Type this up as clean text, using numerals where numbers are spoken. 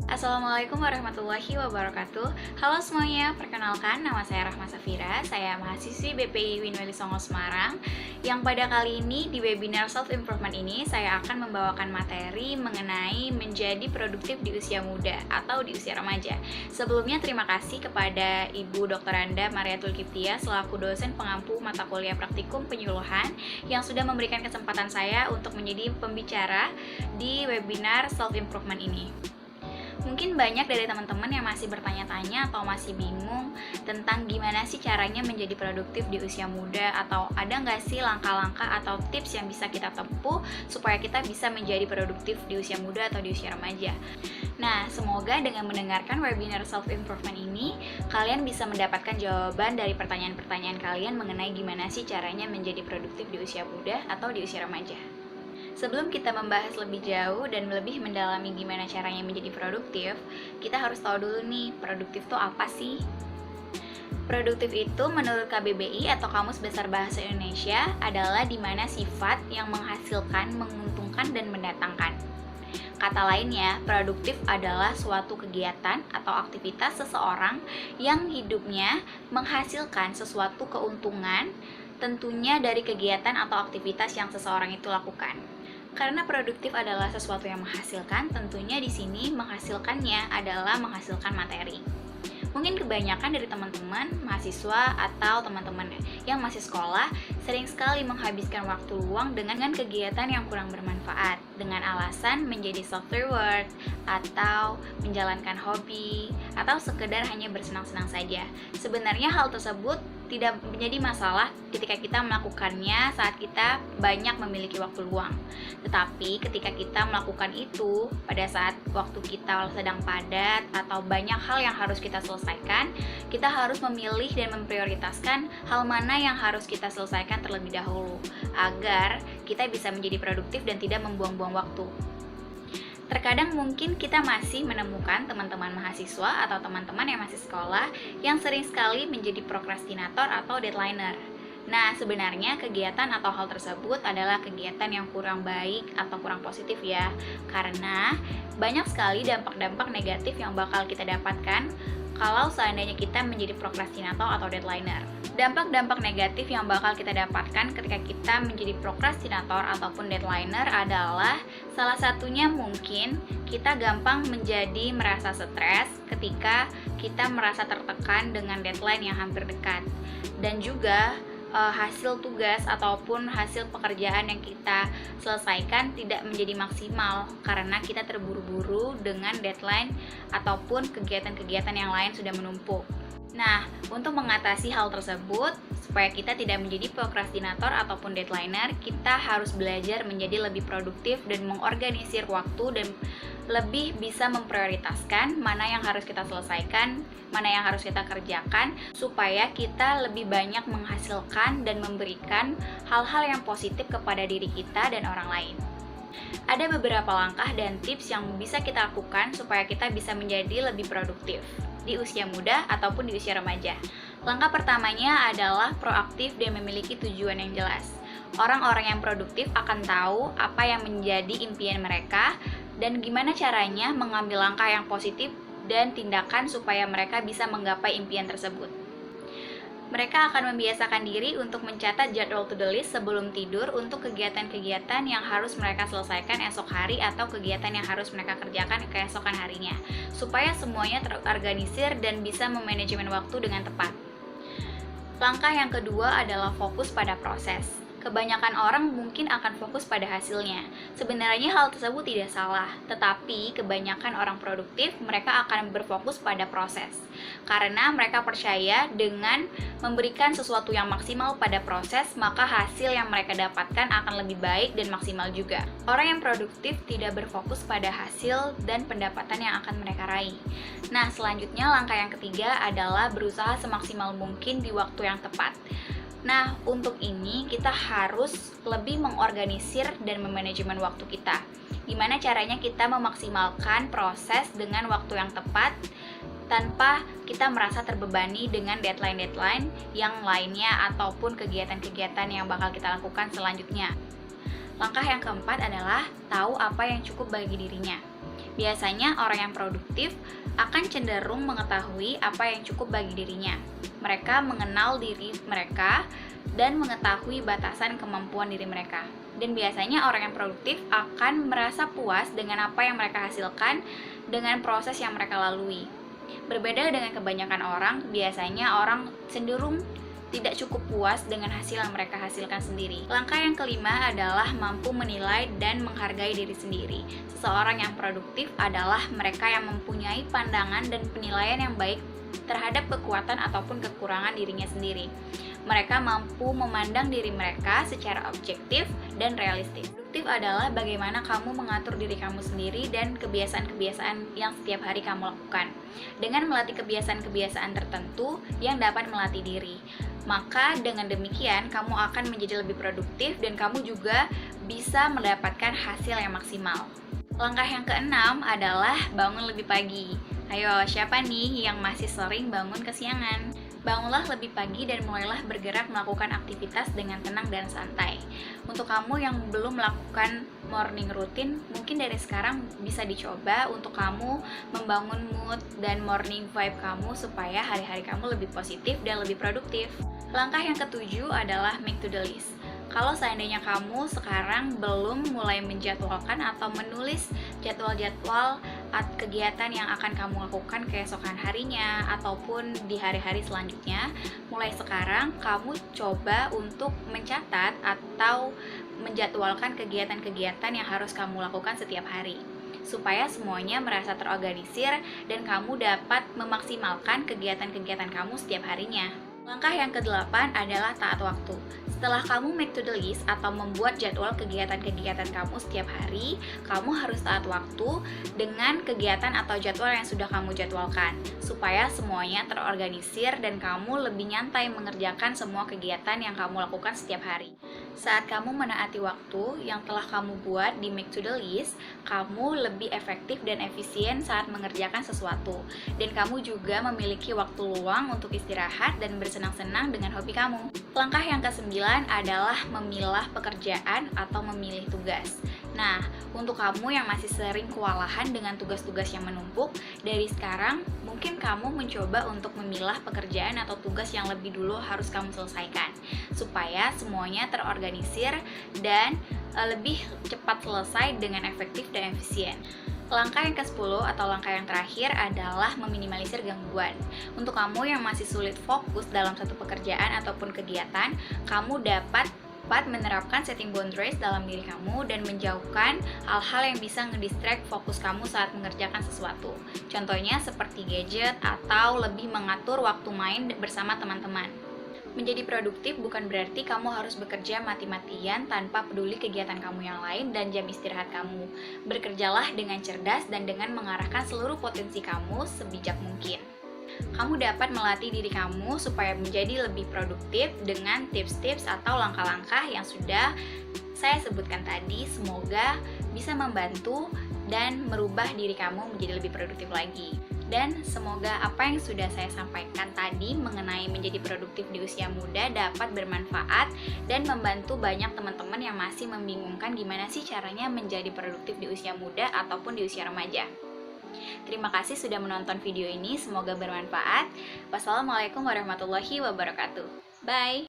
Assalamualaikum warahmatullahi wabarakatuh. Halo semuanya, perkenalkan nama saya Rahma Safira. Saya mahasiswi BPI Winweli Songo Semarang. Yang pada kali ini di webinar Self Improvement ini saya akan membawakan materi mengenai menjadi produktif di usia muda atau di usia remaja. Sebelumnya terima kasih kepada Ibu Dr. Anda Mariatul Kiptia selaku dosen pengampu mata kuliah praktikum penyuluhan yang sudah memberikan kesempatan saya untuk menjadi pembicara di webinar Self Improvement ini. Mungkin banyak dari teman-teman yang masih bertanya-tanya atau masih bingung tentang gimana sih caranya menjadi produktif di usia muda, atau ada nggak sih langkah-langkah atau tips yang bisa kita tempuh supaya kita bisa menjadi produktif di usia muda atau di usia remaja. Nah, semoga dengan mendengarkan webinar self-improvement ini, kalian bisa mendapatkan jawaban dari pertanyaan-pertanyaan kalian mengenai gimana sih caranya menjadi produktif di usia muda atau di usia remaja. Sebelum kita membahas lebih jauh dan lebih mendalami gimana caranya menjadi produktif, kita harus tahu dulu nih, produktif itu apa sih? Produktif itu menurut KBBI atau Kamus Besar Bahasa Indonesia adalah di mana sifat yang menghasilkan, menguntungkan, dan mendatangkan. Kata lainnya, produktif adalah suatu kegiatan atau aktivitas seseorang yang hidupnya menghasilkan sesuatu keuntungan, tentunya dari kegiatan atau aktivitas yang seseorang itu lakukan. Karena produktif adalah sesuatu yang menghasilkan, tentunya di sini menghasilkannya adalah menghasilkan materi. Mungkin kebanyakan dari teman-teman mahasiswa atau teman-teman yang masih sekolah sering sekali menghabiskan waktu luang dengan kegiatan yang kurang bermanfaat dengan alasan menjadi self reward atau menjalankan hobi atau sekedar hanya bersenang-senang saja. Sebenarnya hal tersebut tidak menjadi masalah ketika kita melakukannya saat kita banyak memiliki waktu luang. Tetapi ketika kita melakukan itu pada saat waktu kita sedang padat atau banyak hal yang harus kita selesaikan, kita harus memilih dan memprioritaskan hal mana yang harus kita selesaikan terlebih dahulu agar kita bisa menjadi produktif dan tidak membuang-buang waktu. Terkadang mungkin kita masih menemukan teman-teman mahasiswa atau teman-teman yang masih sekolah yang sering sekali menjadi prokrastinator atau deadlineer. Nah, sebenarnya kegiatan atau hal tersebut adalah kegiatan yang kurang baik atau kurang positif ya, karena banyak sekali dampak-dampak negatif yang bakal kita dapatkan kalau seandainya kita menjadi prokrastinator atau deadlineer. Dampak-dampak negatif yang bakal kita dapatkan ketika kita menjadi prokrastinator ataupun deadlineer adalah salah satunya mungkin kita gampang menjadi merasa stres ketika kita merasa tertekan dengan deadline yang hampir dekat. Dan juga hasil tugas ataupun hasil pekerjaan yang kita selesaikan tidak menjadi maksimal karena kita terburu-buru dengan deadline ataupun kegiatan-kegiatan yang lain sudah menumpuk. Nah, untuk mengatasi hal tersebut, supaya kita tidak menjadi prokrastinator ataupun deadlineer, kita harus belajar menjadi lebih produktif dan mengorganisir waktu dan lebih bisa memprioritaskan mana yang harus kita selesaikan, mana yang harus kita kerjakan, supaya kita lebih banyak menghasilkan dan memberikan hal-hal yang positif kepada diri kita dan orang lain. Ada beberapa langkah dan tips yang bisa kita lakukan supaya kita bisa menjadi lebih produktif di usia muda ataupun di usia remaja. Langkah pertamanya adalah proaktif dan memiliki tujuan yang jelas. Orang-orang yang produktif akan tahu apa yang menjadi impian mereka dan gimana caranya mengambil langkah yang positif dan tindakan supaya mereka bisa menggapai impian tersebut. Mereka akan membiasakan diri untuk mencatat jadwal to-do list sebelum tidur untuk kegiatan-kegiatan yang harus mereka selesaikan esok hari atau kegiatan yang harus mereka kerjakan keesokan harinya, supaya semuanya terorganisir dan bisa memanajemen waktu dengan tepat. Langkah yang kedua adalah fokus pada proses. Kebanyakan orang mungkin akan fokus pada hasilnya. Sebenarnya hal tersebut tidak salah, tetapi kebanyakan orang produktif mereka akan berfokus pada proses. Karena mereka percaya dengan memberikan sesuatu yang maksimal pada proses, maka hasil yang mereka dapatkan akan lebih baik dan maksimal juga. Orang yang produktif tidak berfokus pada hasil dan pendapatan yang akan mereka raih. Nah, selanjutnya langkah yang ketiga adalah berusaha semaksimal mungkin di waktu yang tepat. Nah, untuk ini kita harus lebih mengorganisir dan memanajemen waktu kita. Gimana caranya kita memaksimalkan proses dengan waktu yang tepat tanpa kita merasa terbebani dengan deadline-deadline yang lainnya ataupun kegiatan-kegiatan yang bakal kita lakukan selanjutnya. Langkah yang keempat adalah tahu apa yang cukup bagi dirinya. Biasanya orang yang produktif akan cenderung mengetahui apa yang cukup bagi dirinya. Mereka mengenal diri mereka dan mengetahui batasan kemampuan diri mereka. Dan biasanya orang yang produktif akan merasa puas dengan apa yang mereka hasilkan dengan proses yang mereka lalui. Berbeda dengan kebanyakan orang, biasanya orang cenderung tidak cukup puas dengan hasil yang mereka hasilkan sendiri. Langkah yang kelima adalah mampu menilai dan menghargai diri sendiri. Seseorang yang produktif adalah mereka yang mempunyai pandangan dan penilaian yang baik terhadap kekuatan ataupun kekurangan dirinya sendiri. Mereka mampu memandang diri mereka secara objektif dan realistis. Produktif adalah bagaimana kamu mengatur diri kamu sendiri dan kebiasaan-kebiasaan yang setiap hari kamu lakukan. Dengan melatih kebiasaan-kebiasaan tertentu yang dapat melatih diri, maka dengan demikian kamu akan menjadi lebih produktif dan kamu juga bisa mendapatkan hasil yang maksimal. Langkah yang keenam adalah bangun lebih pagi. Ayo, siapa nih yang masih sering bangun kesiangan? Bangunlah lebih pagi dan mulailah bergerak melakukan aktivitas dengan tenang dan santai. Untuk kamu yang belum melakukan morning routine, mungkin dari sekarang bisa dicoba untuk kamu membangun mood dan morning vibe kamu supaya hari-hari kamu lebih positif dan lebih produktif. Langkah yang ketujuh adalah make to the list. Kalau seandainya kamu sekarang belum mulai menjadwalkan atau menulis jadwal-jadwal kegiatan yang akan kamu lakukan keesokan harinya ataupun di hari-hari selanjutnya, mulai sekarang kamu coba untuk mencatat atau menjadwalkan kegiatan-kegiatan yang harus kamu lakukan setiap hari, supaya semuanya merasa terorganisir dan kamu dapat memaksimalkan kegiatan-kegiatan kamu setiap harinya. Langkah yang ke-8 adalah taat waktu. Setelah kamu make to the list atau membuat jadwal kegiatan-kegiatan kamu setiap hari, kamu harus taat waktu dengan kegiatan atau jadwal yang sudah kamu jadwalkan, supaya semuanya terorganisir dan kamu lebih nyantai mengerjakan semua kegiatan yang kamu lakukan setiap hari. Saat kamu menaati waktu yang telah kamu buat di make to the list, kamu lebih efektif dan efisien saat mengerjakan sesuatu, dan kamu juga memiliki waktu luang untuk istirahat dan bersenang-senang dengan hobi kamu. Langkah yang ke-9 adalah memilah pekerjaan atau memilih tugas. Nah, untuk kamu yang masih sering kewalahan dengan tugas-tugas yang menumpuk, dari sekarang mungkin kamu mencoba untuk memilah pekerjaan atau tugas yang lebih dulu harus kamu selesaikan, supaya semuanya terorganisir dan lebih cepat selesai dengan efektif dan efisien. Langkah yang ke-10 atau langkah yang terakhir adalah meminimalisir gangguan. Untuk kamu yang masih sulit fokus dalam satu pekerjaan ataupun kegiatan, kamu dapat menerapkan setting boundaries dalam diri kamu dan menjauhkan hal-hal yang bisa ngedistract fokus kamu saat mengerjakan sesuatu. Contohnya seperti gadget atau lebih mengatur waktu main bersama teman-teman. Menjadi produktif bukan berarti kamu harus bekerja mati-matian tanpa peduli kegiatan kamu yang lain dan jam istirahat kamu. Bekerjalah dengan cerdas dan dengan mengarahkan seluruh potensi kamu sebijak mungkin. Kamu dapat melatih diri kamu supaya menjadi lebih produktif dengan tips-tips atau langkah-langkah yang sudah saya sebutkan tadi. Semoga bisa membantu dan merubah diri kamu menjadi lebih produktif lagi. Dan semoga apa yang sudah saya sampaikan tadi mengenai menjadi produktif di usia muda dapat bermanfaat dan membantu banyak teman-teman yang masih membingungkan gimana sih caranya menjadi produktif di usia muda ataupun di usia remaja. Terima kasih sudah menonton video ini, semoga bermanfaat. Wassalamualaikum warahmatullahi wabarakatuh. Bye!